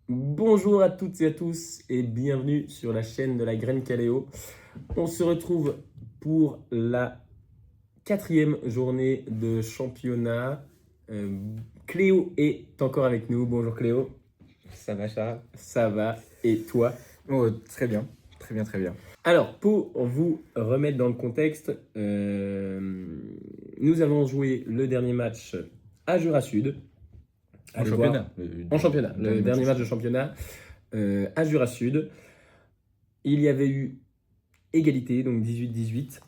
Bonjour à toutes et à tous et bienvenue sur la chaîne de la Graine Caléo. On se retrouve pour la 4e journée de championnat. Cléo est encore avec nous. Bonjour Cléo. Ça va, Charles? Ça va et toi? Oh, très bien, très bien, très bien. Alors, pour vous remettre dans le contexte, nous avons joué le dernier match à Jura Sud. En Allez voir. championnat. En championnat, le dernier match de championnat à Jura Sud. Il y avait eu égalité, donc 18-18.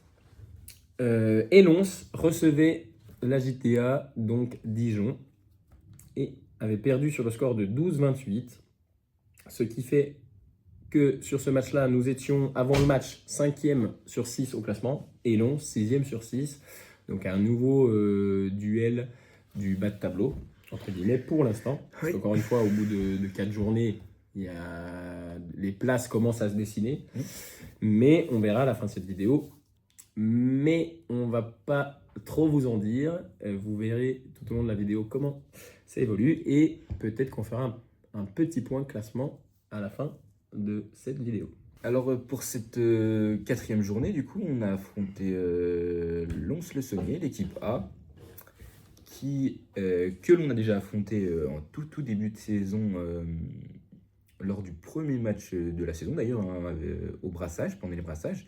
Et Lons recevait la JTA, donc Dijon, et avait perdu sur le score de 12-28. Ce qui fait que sur ce match-là, nous étions avant le match 5e sur 6 au classement, et Lons 6e sur 6. Donc un nouveau duel du bas de tableau, entre guillemets, pour l'instant. Oui. Encore une fois, au bout de 4 journées, les places commencent à se dessiner. Mais on verra à la fin de cette vidéo. Mais on va pas trop vous en dire. Vous verrez tout au long de la vidéo comment ça évolue. Et peut-être qu'on fera un petit point de classement à la fin de cette vidéo. Alors, pour cette 4e journée, du coup, on a affronté Lons-le-Saunier, l'équipe A, que l'on a déjà affronté en tout début de saison, lors du premier match de la saison, d'ailleurs, hein, au brassage, pendant les brassages,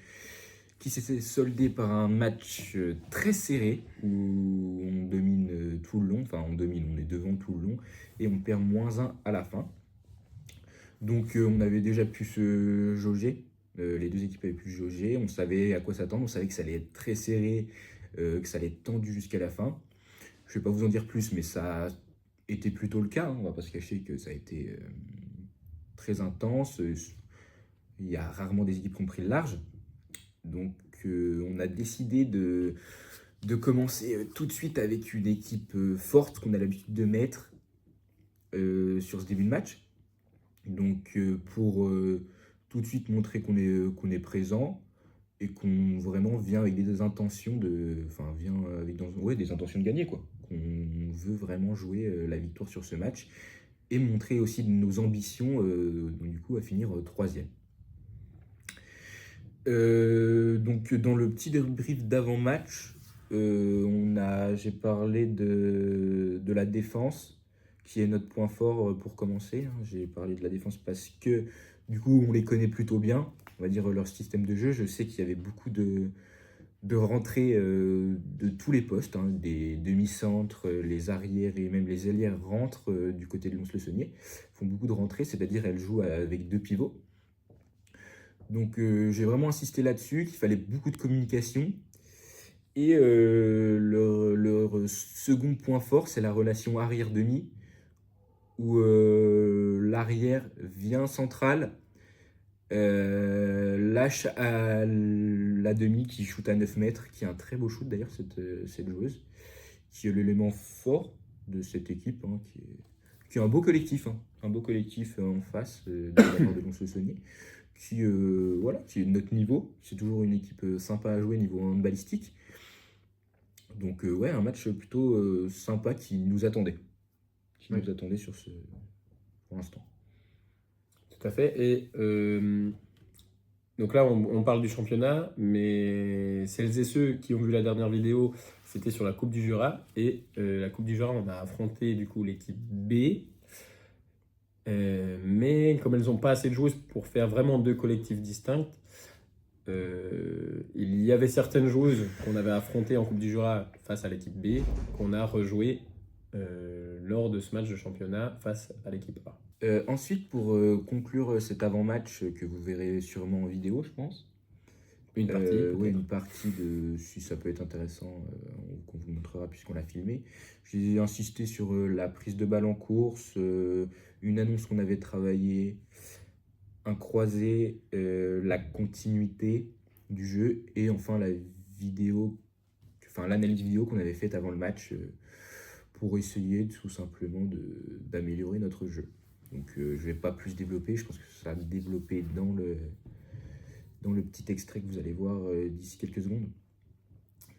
qui s'est soldé par un match très serré, où on domine tout le long, enfin on est devant tout le long, et on perd -1 à la fin. Donc on avait déjà pu se jauger, les deux équipes avaient pu se jauger, on savait à quoi s'attendre, on savait que ça allait être très serré, que ça allait être tendu jusqu'à la fin. Je ne vais pas vous en dire plus, mais ça a été plutôt le cas, hein, on ne va pas se cacher que ça a été très intense. Il y a rarement des équipes qui ont pris le large. Donc on a décidé de commencer tout de suite avec une équipe forte qu'on a l'habitude de mettre sur ce début de match. Donc pour tout de suite montrer qu'on est présent et qu'on vraiment vient avec des intentions des intentions de gagner, quoi. Qu'on veut vraiment jouer la victoire sur ce match et montrer aussi nos ambitions, donc du coup à finir 3e. Donc dans le petit débrief d'avant-match, j'ai parlé de la défense, qui est notre point fort pour commencer. J'ai parlé de la défense parce que du coup on les connaît plutôt bien, on va dire leur système de jeu. Je sais qu'il y avait beaucoup de rentrées de tous les postes, hein, des demi-centres, les arrières et même les ailières rentrent du côté de Lons-le-Saunier, font beaucoup de rentrées, c'est-à-dire elles jouent avec 2 pivots. Donc j'ai vraiment insisté là-dessus, qu'il fallait beaucoup de communication. Et leur second point fort, c'est la relation arrière-demi, où l'arrière vient central, lâche à la demi qui shoot à 9 mètres, qui est un très beau shoot d'ailleurs, cette joueuse, qui est l'élément fort de cette équipe, hein, qui est un beau collectif, hein, un beau collectif en face de la part de Lons-le-Saunier, qui est de notre niveau. C'est toujours une équipe sympa à jouer niveau handballistique. Donc ouais, un match plutôt sympa qui nous attendait. Oui. Nous attendait pour l'instant. Tout à fait. Et donc là, on parle du championnat, mais celles et ceux qui ont vu la dernière vidéo, c'était sur la Coupe du Jura. Et la Coupe du Jura, on a affronté du coup l'équipe B. Mais comme elles n'ont pas assez de joueuses pour faire vraiment 2 collectifs distincts, il y avait certaines joueuses qu'on avait affrontées en Coupe du Jura face à l'équipe B, qu'on a rejoué lors de ce match de championnat face à l'équipe A. Ensuite, pour conclure cet avant-match que vous verrez sûrement en vidéo, je pense. Une partie, Ouais, peut-être. une partie si ça peut être intéressant, qu'on vous montrera puisqu'on l'a filmé. J'ai insisté sur la prise de balle en course, une annonce qu'on avait travaillée, un croisé, la continuité du jeu et enfin l'analyse vidéo qu'on avait faite avant le match pour essayer tout simplement d'améliorer notre jeu. Donc je ne vais pas plus développer, je pense que ça va développer dans le petit extrait que vous allez voir d'ici quelques secondes.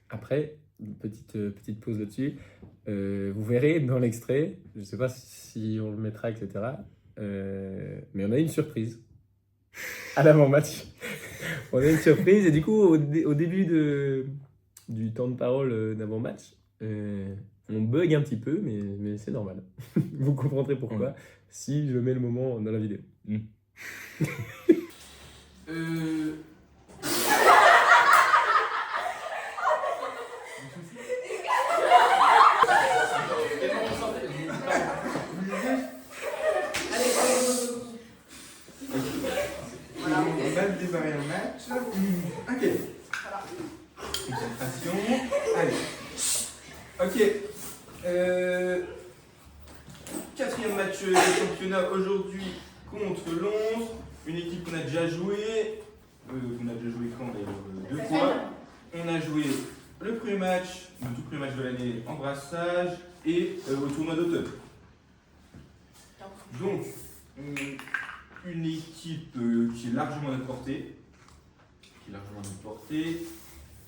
Après, une petite pause là-dessus. Vous verrez dans l'extrait, je ne sais pas si on le mettra, etc. Mais on a eu une surprise à l'avant-match. On a eu une surprise et du coup, au début du temps de parole d'avant-match, on bug un petit peu, mais c'est normal. Vous comprendrez pourquoi Ouais. si je mets le moment dans la vidéo. On va démarrer le match. Ok. Concentration. Allez. Ok. Quatrième match de championnat aujourd'hui contre Lons. Une équipe qu'on a déjà joué. On a déjà joué quand d'ailleurs deux fois. On a joué le premier match, le tout premier match de l'année en brassage et au tournoi d'automne. Donc, une équipe qui est largement à notre portée,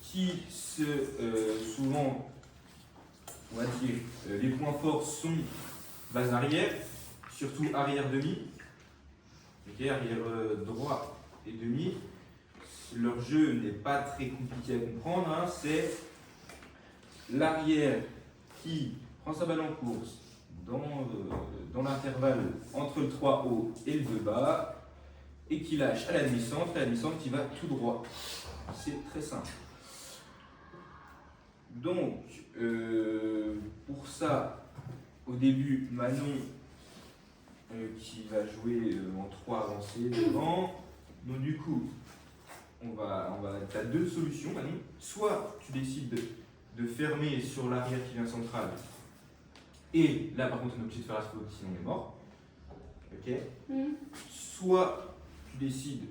qui souvent, on va dire, les points forts sont base arrière, surtout arrière demi, ok, arrière droit et demi. Leur jeu n'est pas très compliqué à comprendre, hein, c'est l'arrière qui prend sa balle en course dans l'intervalle entre le 3 haut et le 2 bas et qui lâche à la demi-centre et la demi-centre qui va tout droit. C'est très simple. Donc, pour ça, au début, Manon qui va jouer en 3 avancés devant. Donc, du coup, tu as deux solutions, Manon. Soit tu décides de fermer sur l'arrière qui vient central. Et là, par contre, on est obligé de faire la faute, sinon on est mort. Ok. Soit tu décides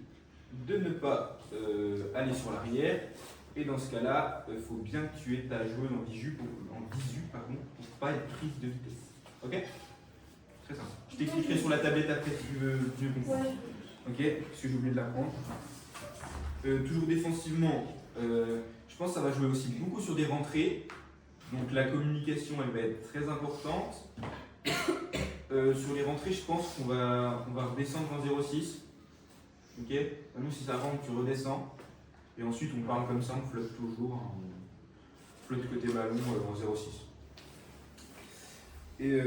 de ne pas aller sur l'arrière. Et dans ce cas-là, il faut bien que tu aies ta joueuse en visu pour ne pas être prise de vitesse. Ok. Très simple. Je t'expliquerai sur la tablette après si tu veux mieux comprendre. Ok. Parce que j'ai oublié de la prendre. Toujours défensivement, je pense que ça va jouer aussi beaucoup sur des rentrées. Donc la communication, elle va être très importante. Sur les rentrées, je pense qu'on va redescendre en 0,6. Ok. Nous, si ça rentre, tu redescends. Et ensuite, on parle comme ça, on flotte toujours. Hein, on flotte côté ballon en 0,6. Et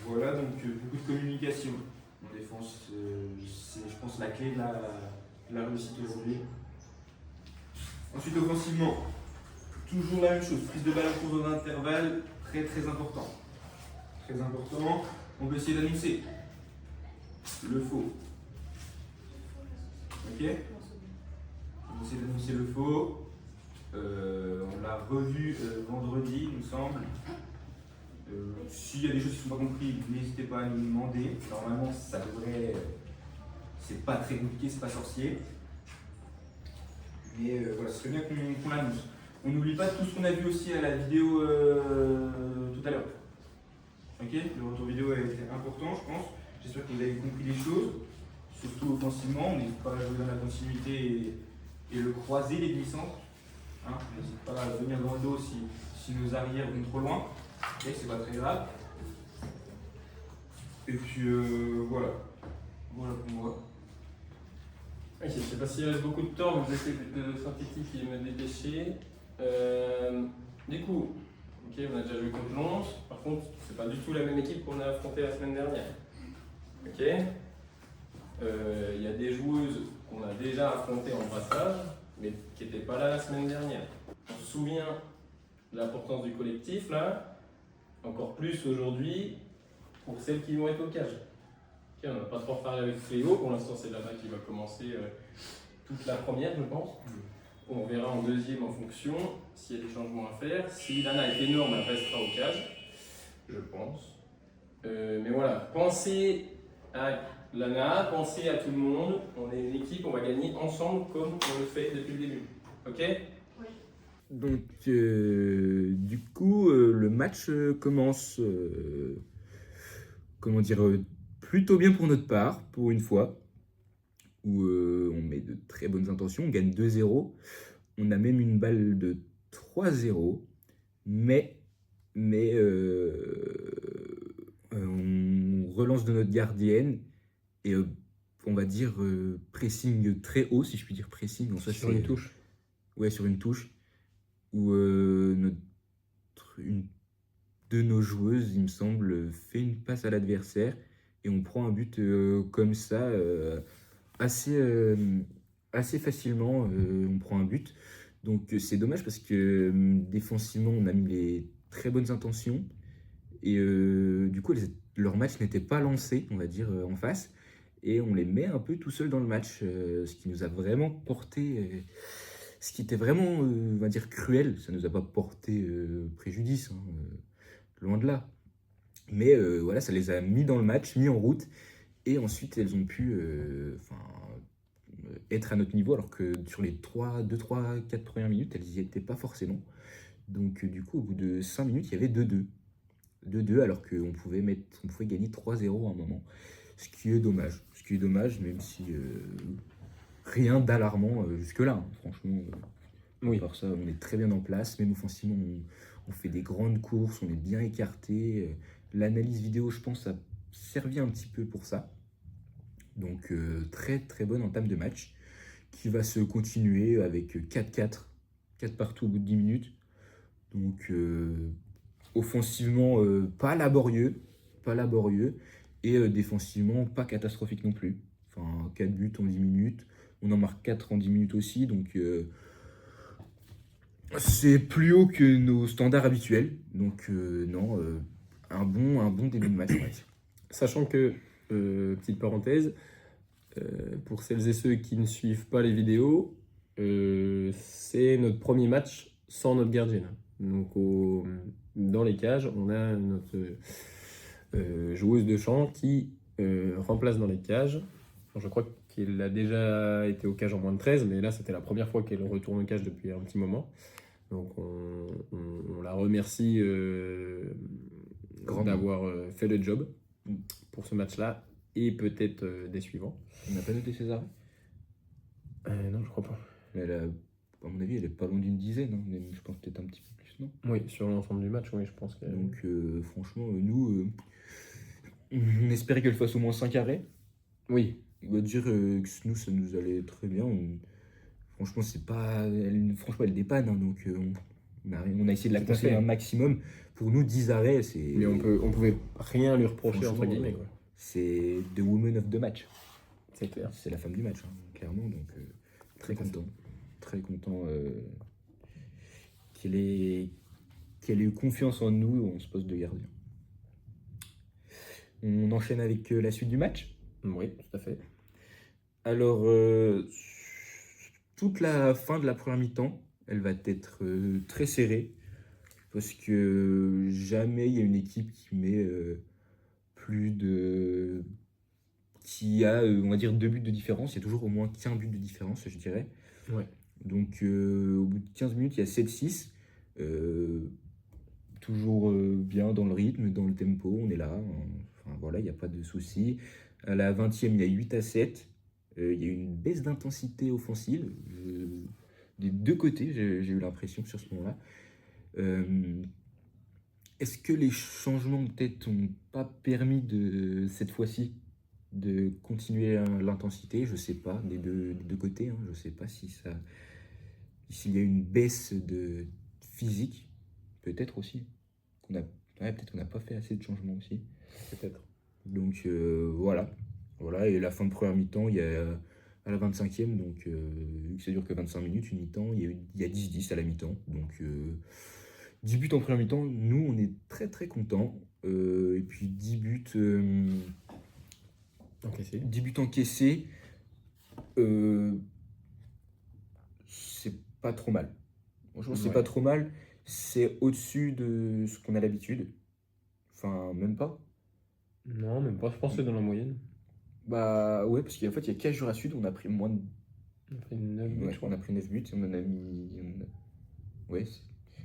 voilà, donc beaucoup de communication en défense. C'est, je pense, la clé de la réussite aujourd'hui. Ensuite, offensivement, toujours la même chose. Prise de balle en cours d'intervalle, très très important. Très important. On peut essayer d'annoncer le faux. Ok. On va essayer d'annoncer le faux. On l'a revu vendredi, il me semble. S'il y a des choses qui ne sont pas comprises, n'hésitez pas à nous demander. Normalement, ça devrait. C'est pas très compliqué, c'est pas sorcier. Mais voilà, ce serait bien qu'on l'annonce. On n'oublie pas tout ce qu'on a vu aussi à la vidéo tout à l'heure. Ok. Le retour vidéo a été important, je pense. J'espère que vous avez compris les choses. Surtout offensivement, on n'hésite pas à jouer dans la continuité et le croiser, les demi-centres. Hein, on n'hésite pas à venir dans le dos si nos arrières vont trop loin. Okay, c'est pas très grave. Et puis voilà. Voilà pour moi. Ok, je sais pas s'il reste beaucoup de temps, mais j'essaie de synthétique et me dépêcher. Du coup, ok, on a déjà joué contre Lons. Par contre, c'est pas du tout la même équipe qu'on a affrontée la semaine dernière. Ok. Il y a des joueuses qu'on a déjà affrontées en brassage, mais qui n'étaient pas là la semaine dernière. On se souvient de l'importance du collectif là, encore plus aujourd'hui pour celles qui vont être au cage. Okay, on n'a pas trop reparlé avec Cléo, pour l'instant c'est là-bas qui va commencer toute la première, je pense. On verra en deuxième en fonction s'il y a des changements à faire. Si Lana est énorme, elle restera au cage, je pense. Mais voilà, pensez à Lana, pensez à tout le monde. On est une équipe, on va gagner ensemble comme on le fait depuis le début. Ok? Oui. Donc, du coup, le match commence, comment dire, plutôt bien pour notre part, pour une fois, où on met de très bonnes intentions, on gagne 2-0, on a même une balle de 3-0, mais on relance de notre gardienne et on va dire pressing très haut, si je puis dire pressing. En soi, Sur une touche. Ouais, sur une touche. Où une de nos joueuses, il me semble, fait une passe à l'adversaire et on prend un but comme ça, assez, assez facilement, on prend un but. Donc c'est dommage parce que défensivement, on a mis les très bonnes intentions et du coup, leur match n'était pas lancé, on va dire, en face. Et on les met un peu tout seuls dans le match, ce qui nous a vraiment porté, ce qui était vraiment, on va dire, cruel. Ça nous a pas porté préjudice, hein, loin de là. Mais voilà, ça les a mis dans le match, mis en route. Et ensuite, elles ont pu être à notre niveau, alors que sur les 4 premières minutes, elles n'y étaient pas forcément. Donc du coup, au bout de 5 minutes, il y avait 2-2. 2-2 alors on pouvait gagner 3-0 à un moment. Ce qui est dommage. Ce qui est dommage, même si rien d'alarmant jusque-là, hein. Franchement, Oui. par ça, on est très bien en place. Même offensivement, on fait des grandes courses, on est bien écarté. L'analyse vidéo, je pense, a servi un petit peu pour ça. Donc très très bonne entame de match qui va se continuer avec 4-4, 4 partout au bout de 10 minutes. Donc offensivement pas laborieux, et défensivement pas catastrophique non plus. Enfin 4 buts en 10 minutes, on en marque 4 en 10 minutes aussi, donc c'est plus haut que nos standards habituels. Donc non, un bon début de match, on va dire. Sachant que, petite parenthèse, pour celles et ceux qui ne suivent pas les vidéos, c'est notre premier match sans notre gardienne. Donc dans les cages, on a notre joueuse de champ qui remplace dans les cages. Je crois qu'elle a déjà été aux cages en moins de 13, mais là c'était la première fois qu'elle retourne aux cages depuis un petit moment. Donc on la remercie d'avoir fait le job pour ce match-là et peut-être des suivants. On n'a pas noté ses arrêts? Non, je crois pas. Mais à mon avis, elle est pas loin d'une dizaine, hein, mais je pense peut-être un petit peu plus, non? Oui, sur l'ensemble du match, oui, je pense que. Donc franchement, nous, on espérait qu'elle fasse au moins 5 arrêts. Oui. On va dire que nous, ça nous allait très bien. Franchement, c'est pas. Franchement, elle dépanne, hein, donc on a essayé de la Tout à conseiller fait. un maximum. Pour nous, 10 arrêts, c'est. Mais on pouvait rien lui reprocher, entre Franchement, guillemets, quoi. C'est the woman of the match. C'est clair. C'est la femme du match, hein, clairement. Donc, très Tout à fait. content. Très content qu'elle ait eu confiance en nous, on se poste de gardien. On enchaîne avec la suite du match. Oui, tout à fait. Alors, toute la fin de la première mi-temps, elle va être très serrée. Parce que jamais il y a une équipe qui met plus de. Qui a, on va dire, 2 buts de différence. Il y a toujours au moins qu'un but de différence, je dirais. Ouais. Donc, au bout de 15 minutes, il y a 7-6. Toujours bien dans le rythme, dans le tempo, on est là. Enfin, voilà, il n'y a pas de souci. À la 20e, il y a 8-7. Il y a eu une baisse d'intensité offensive des deux côtés, j'ai eu l'impression sur ce moment-là. Est-ce que les changements de tête n'ont pas permis cette fois-ci de continuer l'intensité? Je sais pas, des deux côtés, hein. Je sais pas s'il y a une baisse de physique, peut-être aussi. Peut-être qu'on n'a pas fait assez de changements aussi. Peut-être. Donc voilà. Et la fin de première mi-temps, il y a à la 25e, donc vu que ça dure que 25 minutes, une mi-temps, il y a 10-10 à la mi-temps. Donc 10 buts en première mi-temps, nous on est très très contents. Et puis 10 buts Encaissé. 10 buts encaissés, c'est pas trop mal. Franchement, c'est Ouais. pas trop mal. C'est au-dessus de ce qu'on a l'habitude. Enfin, même pas. Non, même pas. Je pense que c'est dans la moyenne. Bah ouais, parce qu'en fait, il y a qu'à Jura Sud, on a pris moins de. On a pris 9 buts, Ouais, je crois. on a pris 9 buts, on en a mis. Ouais,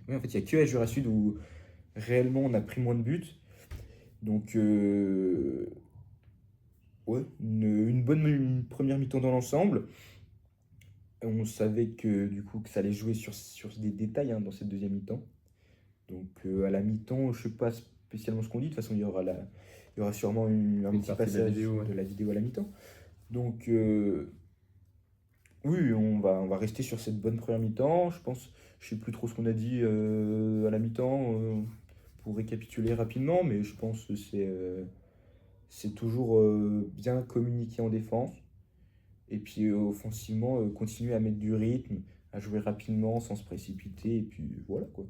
ouais, en fait, il y a que à Jura Sud où réellement on a pris moins de buts. Donc, ouais, une bonne première mi-temps dans l'ensemble. On savait que du coup que ça allait jouer sur des détails, hein, dans cette deuxième mi-temps. Donc à la mi-temps, je sais pas spécialement ce qu'on dit. De toute façon, il il y aura sûrement un Une petit partie de la passage vidéo, ouais. de la vidéo à la mi-temps. Donc, oui, on va rester sur cette bonne première mi-temps. Je pense, je sais plus trop ce qu'on a dit à la mi-temps pour récapituler rapidement, mais je pense que c'est toujours bien communiquer en défense. Et puis offensivement, continuer à mettre du rythme, à jouer rapidement sans se précipiter. Et puis voilà quoi.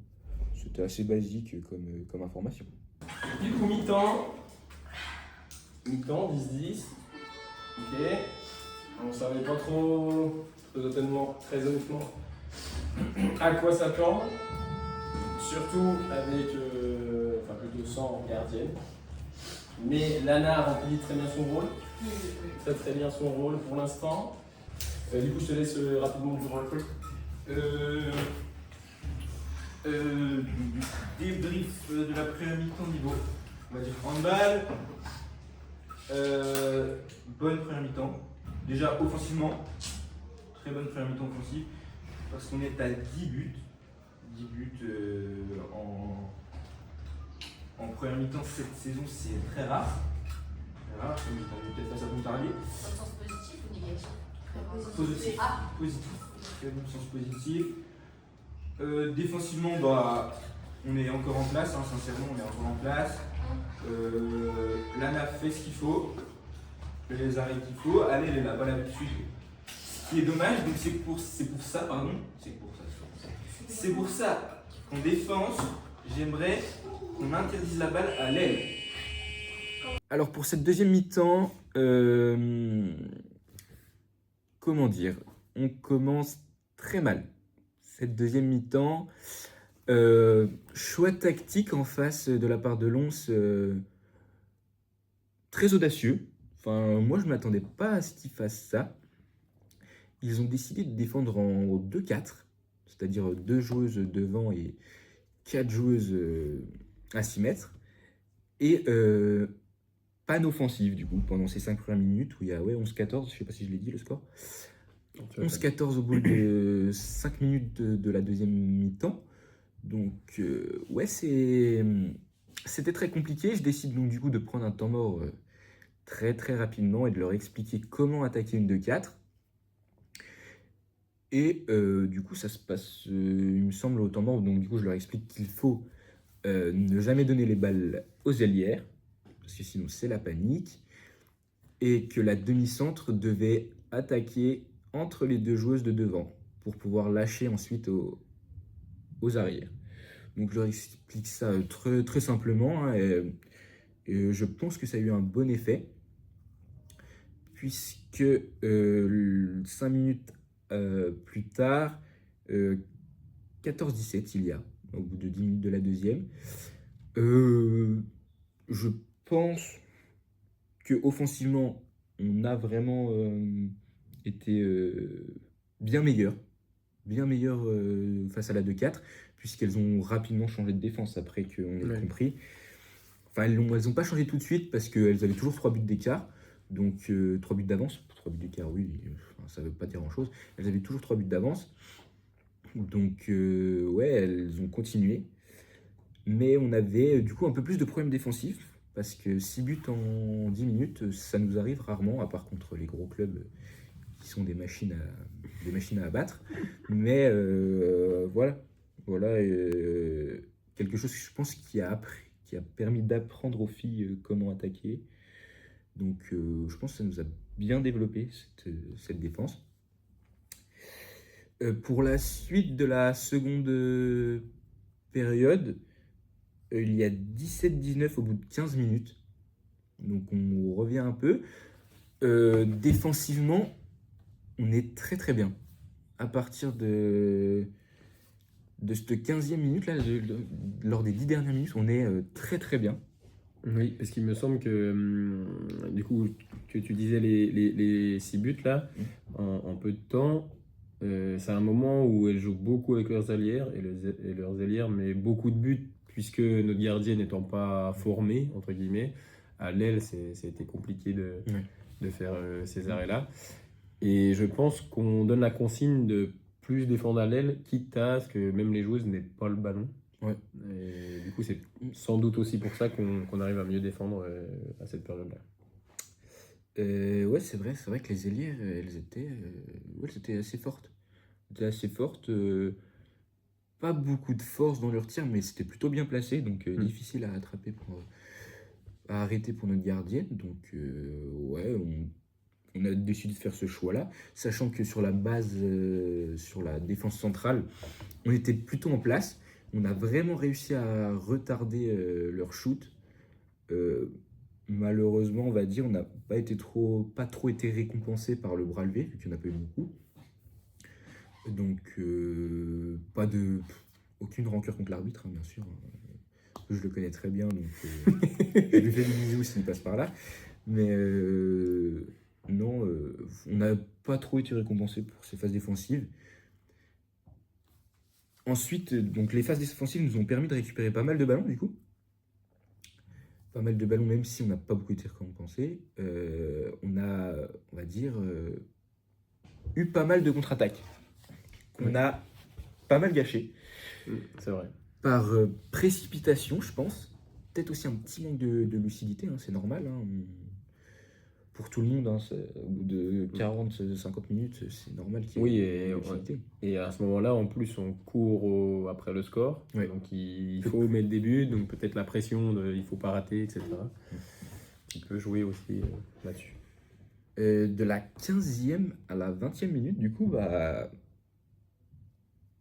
C'était assez basique comme information. Du coup, mi-temps. Mi-temps, 10-10. Ok. On ne savait pas trop, très honnêtement, à quoi s'attendre. Surtout avec, plutôt sans gardienne. Mais Lana remplit très bien son rôle. Très bien son rôle pour l'instant. Du coup, je te laisse rapidement vous relever. Débrief de la première mi-temps niveau, on va dire handball. Bonne première mi-temps. Déjà offensivement, très bonne première mi-temps offensive. Parce qu'on est à 10 buts. 10 buts en première mi-temps cette saison, c'est très rare. Très rare, comme on est peut-être face à Pontarlier. Dans le sens positif ou négatif? Positif. Ah. Positif. Très bon sens positif. Défensivement, bah, on est encore en place, hein, sincèrement, on est encore en place. Lana fait ce qu'il faut, fait les arrêts qu'il faut. Allez, elle est là-bas l'habitude. Ce qui est dommage, donc c'est pour ça qu'en défense, j'aimerais qu'on interdise la balle à l'aile. Alors pour cette deuxième mi-temps, comment dire, on commence très mal. Cette deuxième mi-temps, choix tactique en face de la part de Lons, très audacieux. Enfin, moi je ne m'attendais pas à ce qu'ils fassent ça. Ils ont décidé de défendre en 2-4, c'est-à-dire 2 joueuses devant et 4 joueuses à 6 mètres. Et panne offensive du coup pendant ces 5 premières minutes où il y a 11-14, je sais pas si je l'ai dit le score. 11-14 au bout de 5 minutes de la deuxième mi-temps. Donc c'était très compliqué. Je décide donc du coup de prendre un temps mort très très rapidement et de leur expliquer comment attaquer une 2-4. Et du coup ça se passe, il me semble, au temps mort. Donc du coup je leur explique qu'il faut ne jamais donner les balles aux ailières, parce que sinon c'est la panique, et que la demi-centre devait attaquer entre les 2 joueuses de devant pour pouvoir lâcher ensuite aux arrières. Donc je leur explique ça très, très simplement, hein, et je pense que ça a eu un bon effet, puisque 5 minutes plus tard, 14-17 il y a, au bout de 10 minutes de la deuxième. Je pense que offensivement, on a vraiment été bien meilleur face à la 2-4, puisqu'elles ont rapidement changé de défense après qu'on ait compris. Enfin, elles n'ont pas changé tout de suite parce qu'elles avaient toujours 3 buts d'écart, donc 3 buts d'avance. 3 buts d'écart, oui, ça ne veut pas dire grand-chose. Elles avaient toujours 3 buts d'avance, donc elles ont continué. Mais on avait du coup un peu plus de problèmes défensifs, parce que 6 buts en 10 minutes, ça nous arrive rarement, à part contre les gros clubs qui sont des machines à abattre. Mais voilà quelque chose que je pense qui a permis d'apprendre aux filles comment attaquer. Donc je pense que ça nous a bien développé cette défense. Pour la suite de la seconde période, il y a 17-19 au bout de 15 minutes. Donc on revient un peu. Défensivement, on est très très bien. À partir de cette 15e minute, là, lors des 10 dernières minutes, on est très très bien. Oui, parce qu'il me semble que, du coup, que tu disais les 6 buts là, en peu de temps, c'est un moment où elles jouent beaucoup avec leurs allières, et leurs allières mettent beaucoup de buts, puisque notre gardien n'étant pas formé, entre guillemets, à l'aile, c'était compliqué de faire ces arrêts-là. Et je pense qu'on donne la consigne de plus défendre à l'aile, quitte à ce que même les joueuses n'aient pas le ballon. Ouais. Et du coup, c'est sans doute aussi pour ça qu'on arrive à mieux défendre à cette période-là. Ouais, c'est vrai que les ailiers, elles étaient assez fortes. Elles étaient assez fortes, pas beaucoup de force dans leur tir, mais c'était plutôt bien placé, donc difficile à attraper à arrêter pour notre gardienne. Donc, ouais, on a décidé de faire ce choix-là, sachant que sur la base, sur la défense centrale, on était plutôt en place. On a vraiment réussi à retarder leur shoot. Euh, Malheureusement, on va dire, on n'a pas trop été récompensé par le bras levé, vu qu'il n'y en a pas eu beaucoup. Donc, aucune rancœur contre l'arbitre, hein, bien sûr. Je le connais très bien, donc je lui fais des bisous s'il passe par là. Mais non, on n'a pas trop été récompensé pour ces phases défensives. Ensuite, donc les phases défensives nous ont permis de récupérer pas mal de ballons, du coup. Pas mal de ballons, même si on n'a pas beaucoup été récompensé. On a, on va dire, eu pas mal de contre-attaques. On a pas mal gâché. C'est vrai. Par précipitation, je pense. Peut-être aussi un petit manque de lucidité, hein, c'est normal. Hein. Pour tout le monde, hein, au bout de 40-50 minutes, c'est normal qu'il y ait Oui, de lucidité. et à ce moment-là, en plus, on court après le score. Ouais. Donc, il faut mettre des buts. Donc, peut-être la pression, il ne faut pas rater, etc. On peut jouer aussi là-dessus. De la 15e à la 20e minute, du coup, bah,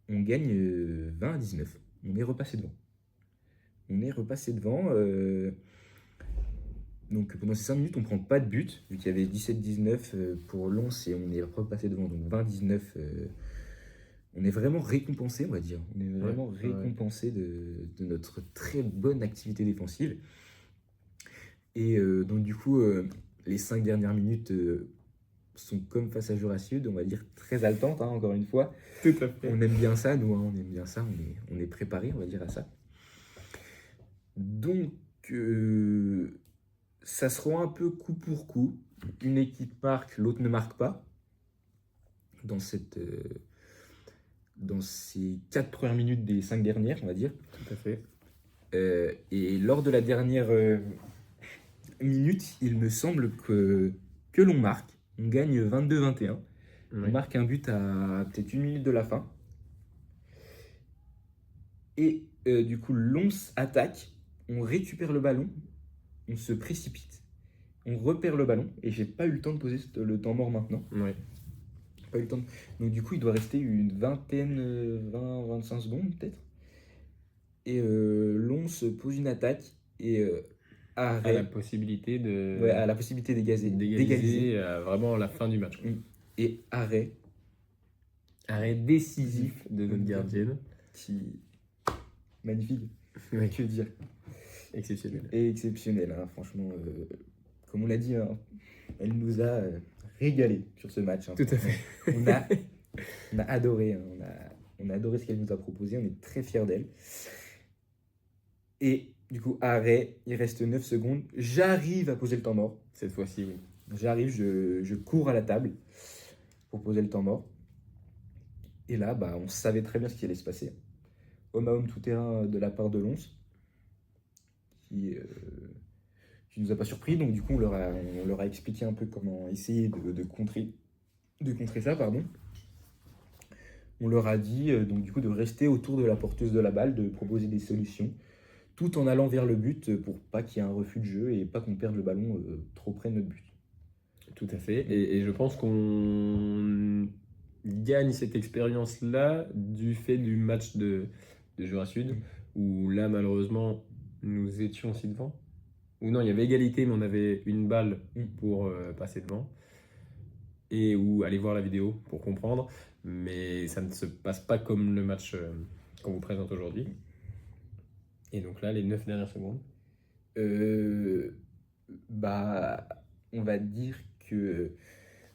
on gagne 20-19. On est repassé devant. Donc pendant ces 5 minutes, on ne prend pas de but, vu qu'il y avait 17-19 pour Lens et on est repassé devant. Donc 20-19, on est vraiment récompensé, on va dire. On est vraiment récompensé de notre très bonne activité défensive. Et donc du coup, les 5 dernières minutes sont comme face à Jura Sud, on va dire très haletantes, hein, encore une fois. Tout à fait. On aime bien ça, nous, hein, on aime bien ça, on est préparé, on va dire, à ça. Donc, ça se rend un peu coup pour coup. Une équipe marque, l'autre ne marque pas. Dans ces 4 premières minutes des 5 dernières, on va dire. Tout à fait. Et lors de la dernière minute, il me semble que l'on marque. On gagne 22-21. On marque un but à peut-être 1 minute de la fin. Et du coup, Lens attaque. On récupère le ballon. On se précipite. On repère le ballon. Et j'ai pas eu le temps de poser le temps mort maintenant. Ouais. Pas eu le temps. Donc du coup, il doit rester une vingtaine, 20-25 secondes peut-être. Et Lens pose une attaque. Et À la possibilité de ouais, à la possibilité d'égaliser vraiment la fin du match. Et arrêt décisif de notre gardienne. qui magnifique. Ouais. Que dire. Exceptionnel. Et exceptionnel, hein, franchement. Comme on l'a dit, hein, elle nous a régalé sur ce match. Hein. Tout à fait. On a adoré. Hein, on a adoré ce qu'elle nous a proposé. On est très fiers d'elle. Et du coup, arrêt, il reste 9 secondes. J'arrive à poser le temps mort. Cette fois-ci, oui. J'arrive, je cours à la table pour poser le temps mort. Et là, bah, on savait très bien ce qui allait se passer. Homme à homme tout terrain de la part de Lens, qui nous a pas surpris. Donc du coup, on leur a expliqué un peu comment essayer de contrer ça, pardon. On leur a dit donc du coup de rester autour de la porteuse de la balle, de proposer des solutions, tout en allant vers le but pour pas qu'il y ait un refus de jeu et pas qu'on perde le ballon trop près de notre but. Tout à fait. Et je pense qu'on gagne cette expérience-là du fait du match de Jura Sud, où là, malheureusement, nous étions aussi devant. Ou non, il y avait égalité, mais on avait une balle pour passer devant. Et où aller voir la vidéo pour comprendre. Mais ça ne se passe pas comme le match qu'on vous présente aujourd'hui. Et donc là, les 9 dernières secondes. Bah, on va dire que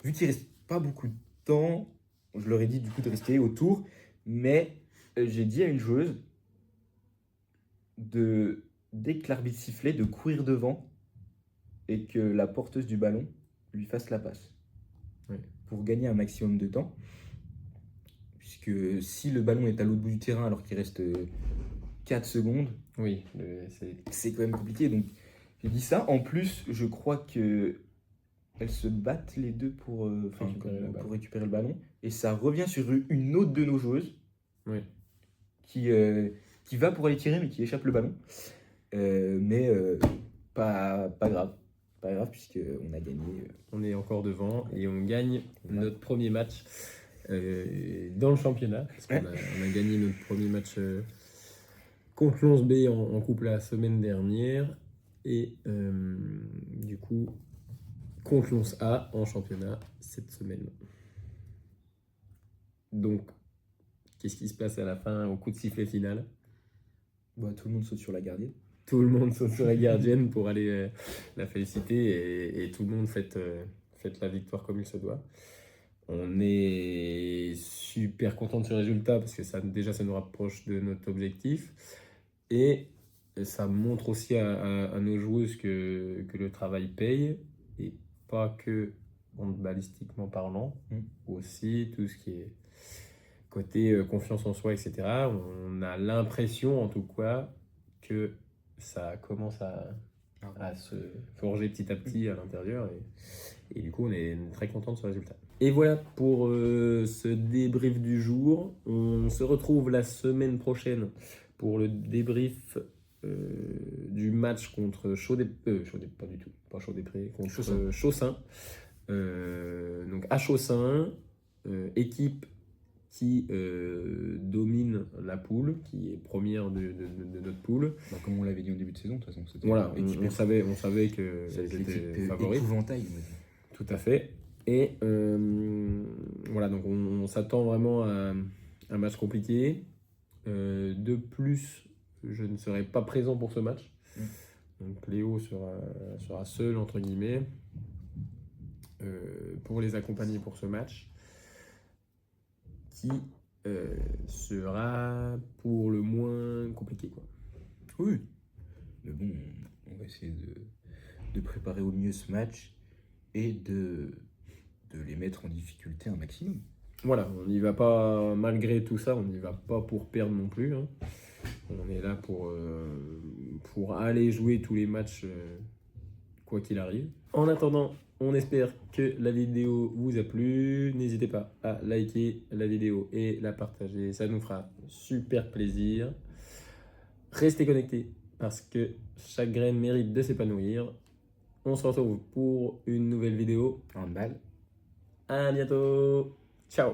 vu qu'il reste pas beaucoup de temps, je leur ai dit du coup de rester autour, mais j'ai dit à une joueuse dès que l'arbitre sifflait, de courir devant et que la porteuse du ballon lui fasse la passe. Ouais. Pour gagner un maximum de temps. Puisque si le ballon est à l'autre bout du terrain alors qu'il reste 4 secondes. Oui, C'est quand même compliqué. Donc, j'ai dit ça. En plus, je crois que elles se battent les deux pour récupérer le ballon. Et ça revient sur une autre de nos joueuses Oui. qui va pour aller tirer, mais qui échappe le ballon. Mais pas grave. Pas grave, puisqu'on a gagné. On est encore devant et on gagne Voilà. notre premier match dans le championnat. Parce qu'on on a gagné notre premier match contre l'11B en coupe la semaine dernière. Et du coup, contre l'11A en championnat cette semaine. Donc, qu'est-ce qui se passe à la fin, au coup de sifflet final? Bah, tout le monde saute sur la gardienne. Tout le monde saute sur la gardienne pour aller la féliciter et tout le monde fête la victoire comme il se doit. On est super content de ce résultat parce que ça nous rapproche de notre objectif et ça montre aussi à nos joueuses que le travail paye et pas que balistiquement parlant, aussi tout ce qui est côté confiance en soi, etc. On a l'impression en tout cas que ça commence à se forger petit à petit à l'intérieur et du coup on est très content de ce résultat. Et voilà pour ce débrief du jour. On se retrouve la semaine prochaine pour le débrief du match contre contre Chaussin. Donc à Chaussin, équipe qui domine la poule, qui est première de notre poule. Bah, comme on l'avait dit en début de saison, de toute façon. Voilà, on savait que c'était c'était l'équipe favori. épouvantail. Tout à fait. Et voilà, donc on s'attend vraiment à un match compliqué. De plus, je ne serai pas présent pour ce match. Donc Léo sera seul, entre guillemets, pour les accompagner pour ce match, qui sera pour le moins compliqué, quoi. Oui. Mais bon, on va essayer de préparer au mieux ce match et de les mettre en difficulté un maximum. Voilà, on n'y va pas, malgré tout ça, on n'y va pas pour perdre non plus, hein. On est là pour aller jouer tous les matchs, quoi qu'il arrive. En attendant, on espère que la vidéo vous a plu. N'hésitez pas à liker la vidéo et la partager, ça nous fera super plaisir. Restez connectés parce que chaque graine mérite de s'épanouir. On se retrouve pour une nouvelle vidéo. Handball. À bientôt. Ciao.